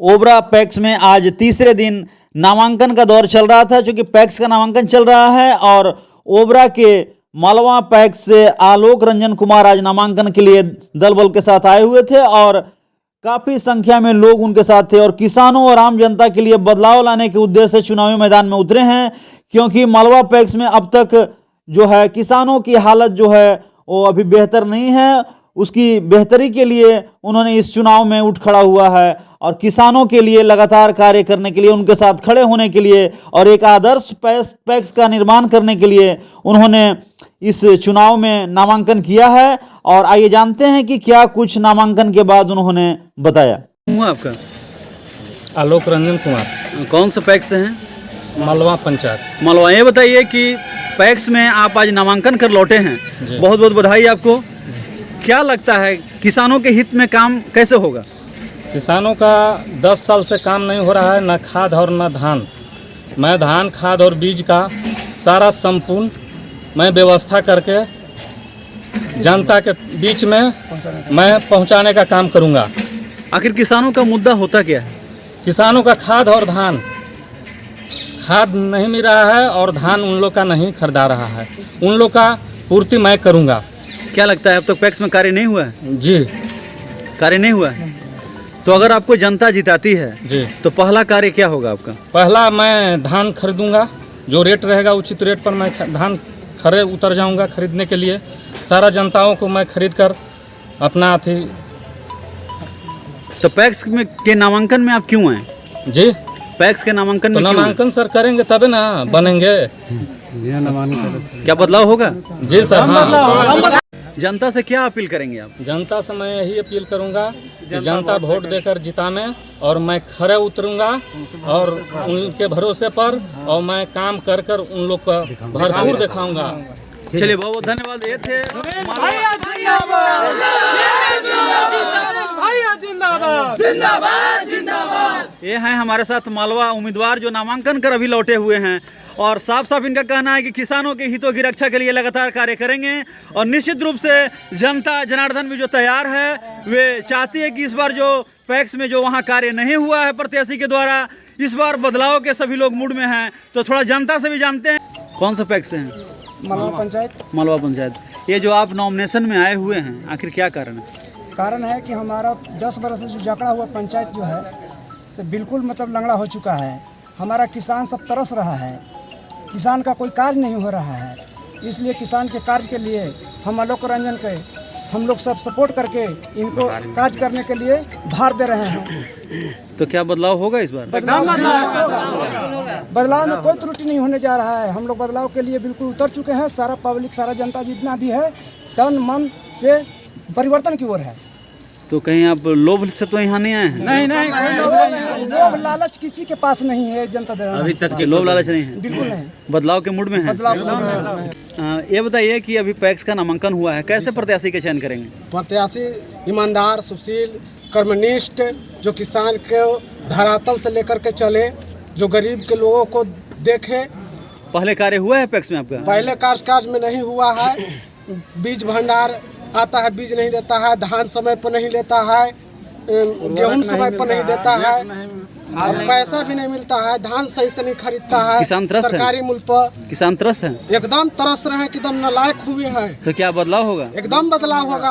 Obra PACS में आज तीसरे दिन नामांकन का दौर चल रहा था। चूंकि पैक्स का नामांकन चल रहा है और ओबरा के मालवा पैक्स से आलोक रंजन कुमार आज नामांकन के लिए दल बल के साथ आए हुए थे और काफी संख्या में लोग उनके साथ थे और किसानों और आम जनता के लिए बदलाव लाने के उद्देश्य से चुनावी मैदान में उतरे हैं। क्योंकि मालवा पैक्स में अब तक जो है किसानों की हालत जो है वो अभी बेहतर नहीं है, उसकी बेहतरी के लिए उन्होंने इस चुनाव में उठ खड़ा हुआ है और किसानों के लिए लगातार कार्य करने के लिए, उनके साथ खड़े होने के लिए और एक आदर्श पैक्स का निर्माण करने के लिए उन्होंने इस चुनाव में नामांकन किया है। और आइए जानते हैं कि क्या कुछ नामांकन के बाद उन्होंने बताया। हुआ आपका? आलोक रंजन कुमार। कौन सा पैक्स से हैं? मालवा पंचायत। मालवा। ये बताइए कि पैक्स में आप आज नामांकन कर लौटे हैं, बहुत बहुत बधाई आपको। क्या लगता है किसानों के हित में काम कैसे होगा? किसानों का 10 साल से काम नहीं हो रहा है, न खाद और न धान। मैं धान, खाद और बीज का सारा संपूर्ण मैं व्यवस्था करके जनता के बीच में मैं पहुंचाने का काम करूंगा। आखिर किसानों का मुद्दा होता क्या है? किसानों का खाद और धान, खाद नहीं मिल रहा है और धान उन लोग का नहीं खरीदा रहा है, उन लोग का पूर्ति मैं करूंगा। क्या लगता है अब तक पैक्स में कार्य नहीं हुआ है? जी, कार्य नहीं हुआ है। तो अगर आपको जनता जिताती है जी, तो पहला कार्य क्या होगा आपका? पहला मैं धान खरीदूंगा, जो रेट रहेगा उचित रेट पर मैं धान उतर जाऊंगा खरीदने के लिए। सारा जनताओं को मैं खरीद कर अपना अथी। तो पैक्स में के नामांकन में आप क्यों आए? जी, पैक्स के नामांकन में तो क्यों नामांकन सर करेंगे तभी ना बनेंगे। क्या बदलाव होगा? जी सर, हाँ। जनता से क्या अपील करेंगे आप? जनता से मैं यही अपील करूंगा कि जनता वोट देकर जितावे और मैं खड़े उतरूंगा और उनके भरोसे पर और मैं काम कर कर उन लोग का भरपूर दिखाऊंगा। चलिए, बहुत बहुत धन्यवाद। ये थे ये हैं हमारे साथ मालवा उम्मीदवार जो नामांकन कर अभी लौटे हुए हैं और साफ साफ इनका कहना है कि किसानों के हितों की रक्षा के लिए लगातार कार्य करेंगे और निश्चित रूप से जनता जनार्दन भी जो तैयार है वे चाहती है कि इस बार जो पैक्स में जो वहाँ कार्य नहीं हुआ है प्रत्याशी के द्वारा, इस बार बदलाव के सभी लोग मूड में हैं। तो थोड़ा जनता से भी जानते हैं। कौन सा पैक्स से हैं? मालवा पंचायत। मालवा पंचायत। ये जो आप नॉमिनेशन में आए हुए हैं, आखिर क्या कारण है? कारण है कि हमारा 10 बरस से जो जकड़ा हुआ पंचायत जो है से बिल्कुल मतलब लंगड़ा हो चुका है। हमारा किसान सब तरस रहा है, किसान का कोई कार्य नहीं हो रहा है। इसलिए किसान के कार्य के लिए हम आलोक रंजन के हम लोग सब सपोर्ट करके इनको कार्य करने के लिए भार दे रहे हैं। तो क्या बदलाव होगा इस बार? बदलाव में कोई त्रुटि नहीं होने जा रहा है। हम लोग बदलाव के लिए बिल्कुल उतर चुके हैं। सारा पब्लिक, सारा जनता जितना भी है तन मन से परिवर्तन की ओर है। तो कहीं आप लोभ से तो यहाँ नहीं आए हैं? नहीं, लोभ लालच किसी के पास नहीं है। जनता अभी तक लोभ लालच नहीं है, बिल्कुल नहीं। बदलाव के मूड में है। ये बताइए कि अभी पैक्स का नामांकन हुआ है, कैसे प्रत्याशी का चयन करेंगे? प्रत्याशी ईमानदार, सुशील, कर्मनिष्ठ, जो किसान के धरातल से लेकर के चले, जो गरीब के लोगों को देखे। पहले कार्य हुआ है पैक्स में आपका? पहले कार्य में नहीं हुआ है। बीज भंडार आता है, बीज नहीं देता है, धान समय पर नहीं लेता है, गेहूं समय पर नहीं देता है और पैसा भी नहीं मिलता है, धान सही से नहीं खरीदता है। किसान त्रस्त सरकारी मूल्य पर किसान त्रस्त है, एकदम तरस रहे हैं, एकदम नालायक हुए हैं। तो क्या बदलाव होगा? एकदम बदलाव होगा।